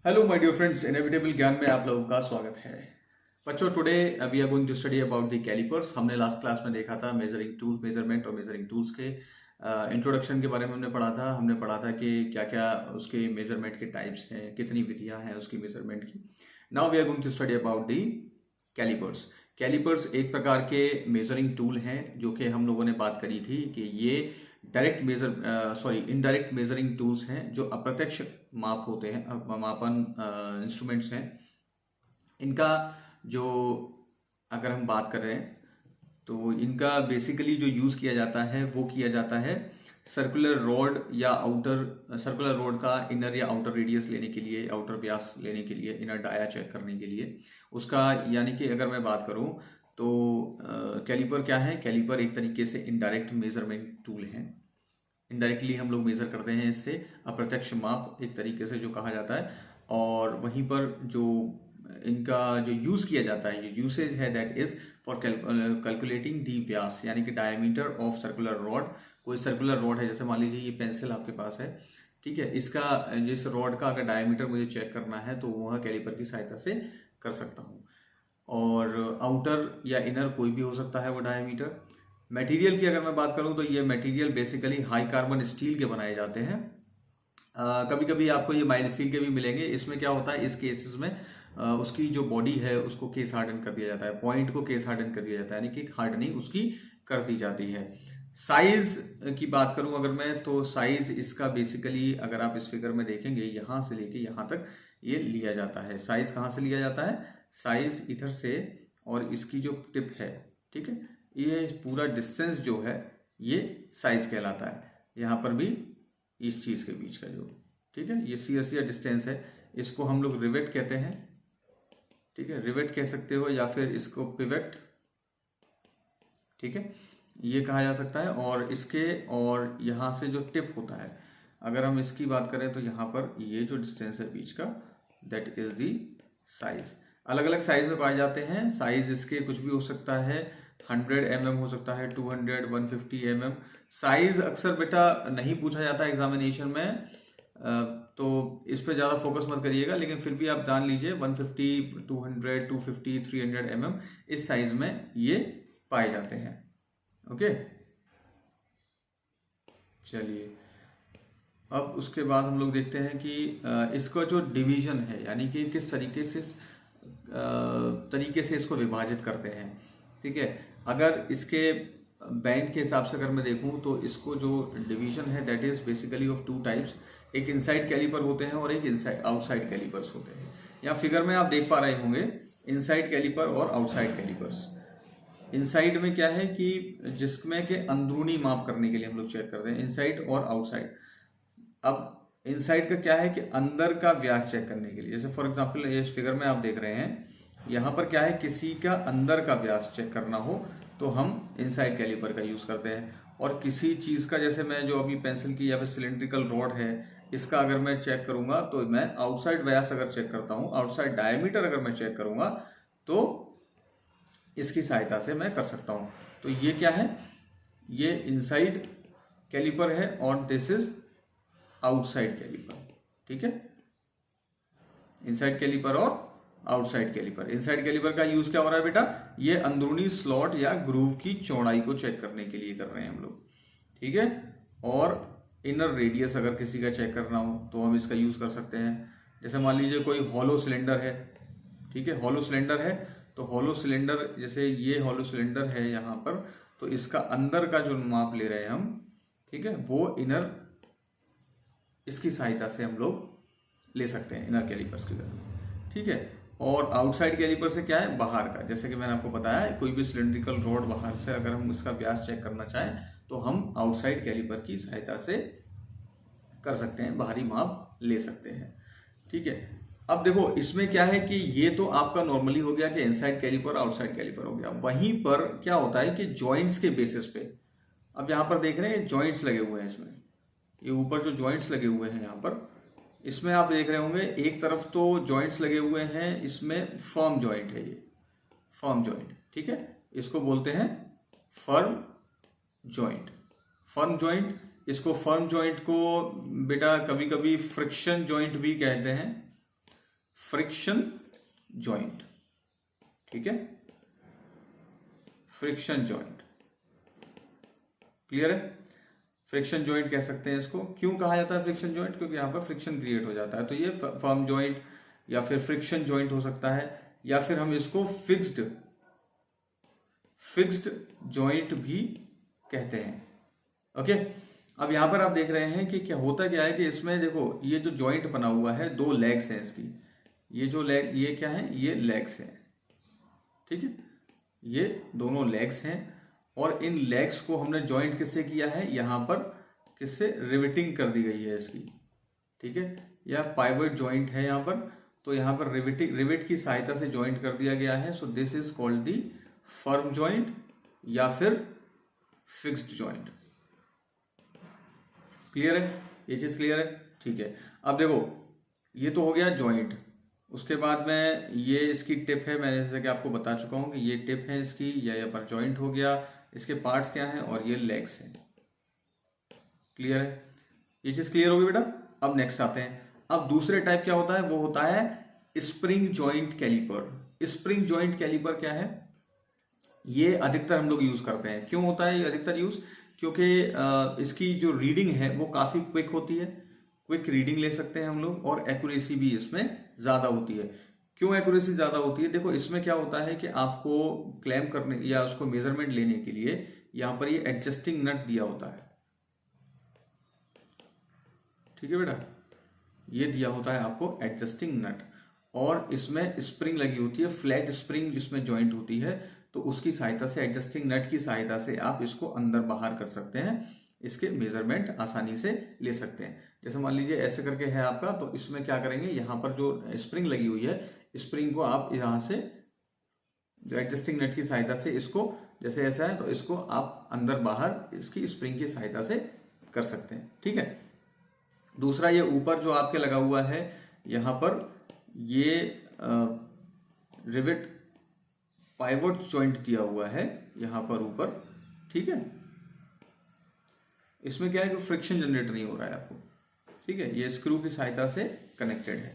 Hello my dear friends, inevitable Gyan में आप लोगों का स्वागत है। बच्चों, today we are going to study about the calipers. हमने लास्ट क्लास में देखा था मेजरिंग टूल, मेजरमेंट और मेजरिंग टूल्स के इंट्रोडक्शन के बारे में हमने पढ़ा था कि क्या क्या उसके मेजरमेंट के टाइप्स हैं, कितनी विधियां हैं उसकी मेजरमेंट की। Now we are going to study about the calipers. Calipers एक प्रकार के मेजरिंग टूल हैं जो कि हम लोगों ने बात करी थी कि ये इनडायरेक्ट मेजरिंग टूल्स हैं जो अप्रत्यक्ष माप होते हैं, मापन इंस्ट्रूमेंट्स हैं। इनका जो अगर हम बात कर रहे हैं तो इनका बेसिकली जो यूज़ किया जाता है वो किया जाता है सर्कुलर रॉड या आउटर सर्कुलर रॉड का इनर या आउटर रेडियस लेने के लिए, आउटर व्यास लेने के लिए, इनर डाया चेक करने के लिए उसका। यानी कि अगर मैं बात करूं तो कैलिपर क्या है? कैलिपर एक तरीके से इनडायरेक्ट मेजरमेंट टूल है। इनडायरेक्टली हम लोग मेजर करते हैं इससे, अप्रत्यक्ष माप एक तरीके से जो कहा जाता है। और वहीं पर जो इनका जो यूज़ किया जाता है, जो यूसेज है, that is for calculating the व्यास, यानी कि डायमीटर ऑफ सर्कुलर रॉड। कोई सर्कुलर रॉड है, जैसे मान लीजिए ये पेंसिल आपके पास है, ठीक है, इसका जिस रॉड का अगर डायमीटर मुझे चेक करना है तो वह कैलिपर की सहायता से कर सकता हूँ। और आउटर या इनर कोई भी हो सकता है वो डायमीटर। मटेरियल की अगर मैं बात करूं तो ये material basically high carbon steel के बनाए जाते हैं। कभी कभी आपको ये माइल्ड स्टील के भी मिलेंगे। इसमें क्या होता है, इस केसेस में उसकी जो बॉडी है उसको केस हार्डन कर दिया जाता है, पॉइंट को केस हार्डन कर दिया जाता है, यानी कि हार्डनिंग उसकी कर दी जाती है। साइज की बात करूं अगर मैं, तो साइज इसका बेसिकली अगर आप इस फिगर में देखेंगे, यहां से लेके यहां तक ये लिया जाता है। साइज कहां से लिया जाता है? साइज इधर से, और इसकी जो टिप है, ठीक है, ये पूरा डिस्टेंस जो है ये साइज कहलाता है। यहाँ पर भी इस चीज के बीच का जो, ठीक है, ये सी डिस्टेंस है, इसको हम लोग रिवेट कहते हैं। ठीक है, रिवेट कह सकते हो या फिर इसको पिवेट, ठीक है, ये कहा जा सकता है। और इसके और यहाँ से जो टिप होता है, अगर हम इसकी बात करें तो यहाँ पर ये जो डिस्टेंस है बीच का, दैट इज दी साइज। अलग अलग साइज में पाए जाते हैं। साइज इसके कुछ भी हो सकता है, 100 mm हो सकता है, 200, 150 mm। साइज अक्सर बेटा नहीं पूछा जाता एग्जामिनेशन में, तो इस पे ज़्यादा फोकस मत करिएगा, लेकिन फिर भी आप जान लीजिए 150, 200, 250, 300 mm इस साइज में ये पाए जाते हैं। ओके, चलिए अब उसके बाद हम लोग देखते हैं कि इसका जो डिवीजन है, यानी कि किस तरीके से इसको विभाजित करते हैं। ठीक है, अगर इसके बैंड के हिसाब से अगर मैं देखूं तो इसको जो डिवीजन है that is basically of two types. एक इनसाइड कैलिपर होते हैं और एक इनसाइड आउटसाइड कैलिपर्स होते हैं। यहाँ फिगर में आप देख पा रहे होंगे इनसाइड कैलिपर और आउटसाइड कैलिपर्स। इनसाइड में क्या है कि जिसमें के अंदरूनी माप करने के लिए हम लोग चेक करते हैं, इनसाइड और आउटसाइड। अब इनसाइड का क्या है कि अंदर का व्यास चेक करने के लिए, जैसे फॉर एग्जांपल ये फिगर में आप देख रहे हैं, यहाँ पर क्या है, किसी का अंदर का व्यास चेक करना हो तो हम इनसाइड कैलिपर का यूज करते हैं। और किसी चीज का, जैसे मैं जो अभी पेंसिल की या फिर सिलेंड्रिकल रॉड है, इसका अगर मैं चेक करूंगा तो मैं आउटसाइड व्यास अगर चेक करता हूं, आउटसाइड डायमीटर अगर मैं चेक करूंगा तो इसकी सहायता से मैं कर सकता हूं। तो ये क्या है, ये इनसाइड कैलिपर है और दिस इज आउटसाइड कैलिपर। ठीक है, इनसाइड कैलिपर और आउटसाइड कैलिपर। इनसाइड कैलिपर का यूज क्या हो रहा है बेटा, ये अंदरूनी स्लॉट या ग्रूव की चौड़ाई को चेक करने के लिए कर रहे हैं हम लोग। ठीक है, और इनर रेडियस अगर किसी का चेक करना हो तो हम इसका यूज कर सकते हैं। जैसे मान लीजिए कोई हॉलो सिलेंडर है, ठीक है, हॉलो सिलेंडर है, तो हॉलो सिलेंडर, जैसे ये हॉलो सिलेंडर है यहाँ पर, तो इसका अंदर का जो माप ले रहे हैं हम, ठीक है, वो इनर, इसकी सहायता से हम लोग ले सकते हैं इनर कैलिपर्स की तरह। ठीक है, और आउटसाइड कैलिपर से क्या है, बाहर का, जैसे कि मैंने आपको बताया, कोई भी सिलेंड्रिकल रॉड बाहर से अगर हम इसका व्यास चेक करना चाहें तो हम आउटसाइड कैलिपर की सहायता से कर सकते हैं, बाहरी माप ले सकते हैं। ठीक है, अब देखो इसमें क्या है कि ये तो आपका नॉर्मली हो गया कि इनसाइड कैलिपर आउटसाइड कैलिपर हो गया। वहीं पर क्या होता है कि जॉइंट्स के बेसिस पे, अब यहां पर देख रहे हैं जॉइंट्स लगे हुए हैं इसमें, ये ऊपर जो जॉइंट्स लगे हुए हैं यहाँ पर, इसमें आप देख रहे होंगे एक तरफ तो जॉइंट्स लगे हुए हैं, इसमें फर्म जॉइंट है, ये फर्म जॉइंट, ठीक है, इसको बोलते हैं फर्म जॉइंट। फर्म जॉइंट, इसको फर्म जॉइंट को बेटा कभी कभी फ्रिक्शन जॉइंट भी कहते हैं। फ्रिक्शन जॉइंट, ठीक है, फ्रिक्शन जॉइंट, क्लियर है। फ्रिक्शन जॉइंट कह सकते हैं इसको। क्यों कहा जाता है फ्रिक्शन जॉइंट? क्योंकि यहाँ पर फ्रिक्शन क्रिएट हो जाता है। तो ये फर्म जॉइंट या फिर फ्रिक्शन जॉइंट हो सकता है, या फिर हम इसको फिक्स्ड जॉइंट भी कहते हैं। ओके, अब यहां पर आप देख रहे हैं कि क्या होता क्या है कि इसमें देखो ये जो जॉइंट बना हुआ है, दो लेग्स हैं इसकी, ये जो लेग, ये क्या है, ये लेग्स हैं, ठीक है, ये दोनों लेग्स हैं। और इन लेग्स को हमने जॉइंट किससे किया है, यहां पर किससे, रिवेटिंग कर दी गई है इसकी, ठीक है, या पाइवट जॉइंट है यहां पर। तो यहां पर रिवेट की सहायता से जॉइंट कर दिया गया है। So this is called the firm joint या फिर फिक्स्ड जॉइंट। क्लियर है, ये चीज क्लियर है, ठीक है। अब देखो ये तो हो गया जॉइंट, उसके बाद में ये इसकी टिप है, मैंने जैसे कि आपको बता चुका हूं कि ये टिप है इसकी, या यहाँ पर जॉइंट हो गया, इसके पार्ट्स क्या हैं, और ये लेग्स हैं। क्लियर है, ये चीज क्लियर होगी बेटा। अब नेक्स्ट आते हैं। अब दूसरे टाइप क्या होता है, वो होता है spring joint caliper. Spring joint caliper क्या है, ये अधिकतर हम लोग यूज करते हैं। क्यों होता है ये अधिकतर यूज? क्योंकि इसकी जो रीडिंग है वो काफी क्विक होती है, क्विक रीडिंग ले सकते हैं हम लोग, और एक्यूरेसी भी इसमें ज्यादा होती है। क्यों एक्यूरेसी ज्यादा होती है? देखो इसमें क्या होता है कि आपको क्लेम करने या उसको मेजरमेंट लेने के लिए यहां पर ये एडजस्टिंग नट दिया होता है, ठीक है बेटा, ये दिया होता है आपको एडजस्टिंग नट, और इसमें स्प्रिंग लगी होती है, फ्लैट स्प्रिंग जिसमें जॉइंट होती है। तो उसकी सहायता से, एडजस्टिंग नट की सहायता से आप इसको अंदर बाहर कर सकते हैं, इसके मेजरमेंट आसानी से ले सकते हैं। जैसे मान लीजिए ऐसे करके है आपका, तो इसमें क्या करेंगे, यहाँ पर जो स्प्रिंग लगी हुई है, स्प्रिंग को आप यहाँ से जो एडजस्टिंग नट की सहायता से इसको, जैसे ऐसा है तो इसको आप अंदर बाहर इसकी स्प्रिंग की सहायता से कर सकते हैं, ठीक है। दूसरा ये ऊपर जो आपके लगा हुआ है यहाँ पर, ये रिवेट पाइवट जॉइंट दिया हुआ है यहाँ पर ऊपर, ठीक है। इसमें क्या है कि फ्रिक्शन जनरेट नहीं हो रहा है आपको, ठीक है, ये स्क्रू की सहायता से कनेक्टेड है,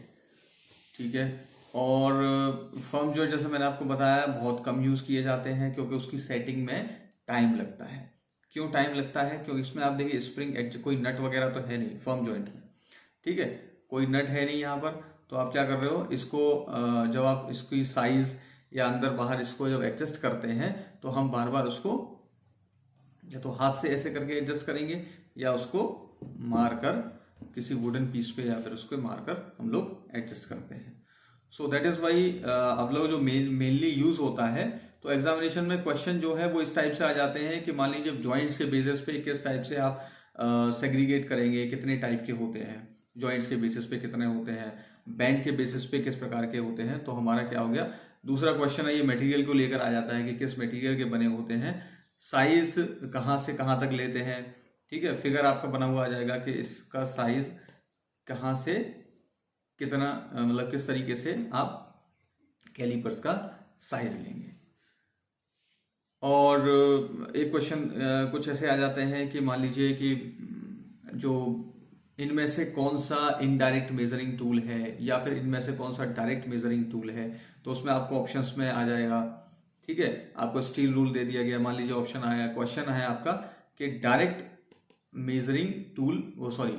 ठीक है। और फर्म जॉइंट जैसे मैंने आपको बताया बहुत कम यूज किए जाते हैं, क्योंकि उसकी सेटिंग में टाइम लगता है। क्यों टाइम लगता है? क्योंकि इसमें आप देखिए स्प्रिंग एज कोई नट वगैरह तो है नहीं फर्म जॉइंट में, ठीक है, कोई नट है नहीं यहाँ पर। तो आप क्या कर रहे हो, इसको जब आप इसकी साइज या अंदर बाहर इसको जब एडजस्ट करते हैं, तो हम बार बार उसको या तो हाथ से ऐसे करके एडजस्ट करेंगे, या उसको मारकर किसी वुडन पीस पे, या फिर उसको मारकर हम लोग एडजस्ट करते हैं। सो दैट इज वाई अब लोग जो मेनली यूज होता है, तो एग्जामिनेशन में क्वेश्चन जो है वो इस टाइप से आ जाते हैं कि मान लीजिए जॉइंट्स के बेसिस पे किस टाइप से आप सेग्रीगेट करेंगे, कितने टाइप के होते हैं, जॉइंट्स के बेसिस पे कितने होते हैं, बैंड के बेसिस पे किस प्रकार के होते हैं। तो हमारा क्या हो गया, दूसरा क्वेश्चन है ये मटेरियल को लेकर आ जाता है कि किस मटेरियल के बने होते हैं, साइज कहाँ से कहाँ तक लेते हैं, ठीक है। फिगर आपका बना हुआ आ जाएगा कि इसका साइज कहाँ से कितना, मतलब किस तरीके से आप कैलिपर्स का साइज लेंगे। और एक क्वेश्चन कुछ ऐसे आ जाते हैं कि मान लीजिए कि जो इनमें से कौन सा इनडायरेक्ट मेजरिंग टूल है, या फिर इनमें से कौन सा डायरेक्ट मेजरिंग टूल है। तो उसमें आपको ऑप्शंस में आ जाएगा, ठीक है, आपको स्टील रूल दे दिया गया। मान लीजिए ऑप्शन आया, क्वेश्चन है आपका कि डायरेक्ट मेजरिंग टूल, वो सॉरी,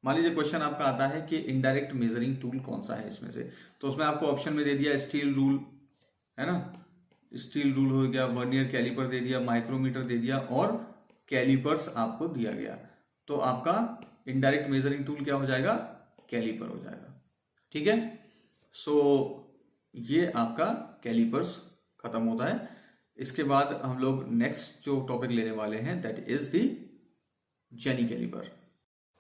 मान लीजिए क्वेश्चन आपका आता है कि इनडायरेक्ट मेजरिंग टूल कौन सा है इसमें से। तो उसमें आपको ऑप्शन में दे दिया स्टील रूल, है ना, स्टील रूल हो गया, वर्नियर कैलिपर दे दिया, माइक्रोमीटर दे दिया, और कैलिपर्स आपको दिया गया। तो आपका इनडायरेक्ट मेजरिंग टूल क्या हो जाएगा, कैलिपर हो जाएगा, ठीक है। सो ये आपका कैलिपर्स खत्म होता है। इसके बाद हम लोग नेक्स्ट जो टॉपिक लेने वाले हैं that is the jenny caliper.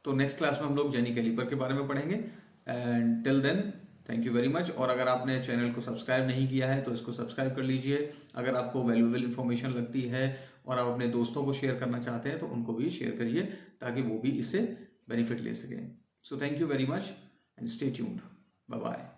तो नेक्स्ट क्लास में हम लोग जेनी कैलिपर के बारे में पढ़ेंगे। And till then thank you very much. और अगर आपने चैनल को सब्सक्राइब नहीं किया है तो इसको सब्सक्राइब कर लीजिए। अगर आपको वैल्यूएबल इंफॉर्मेशन लगती है और आप अपने दोस्तों को शेयर करना चाहते हैं तो उनको भी शेयर करिए, ताकि वो भी इससे बेनिफिट ले सकें। So thank you very much and stay tuned. Bye bye.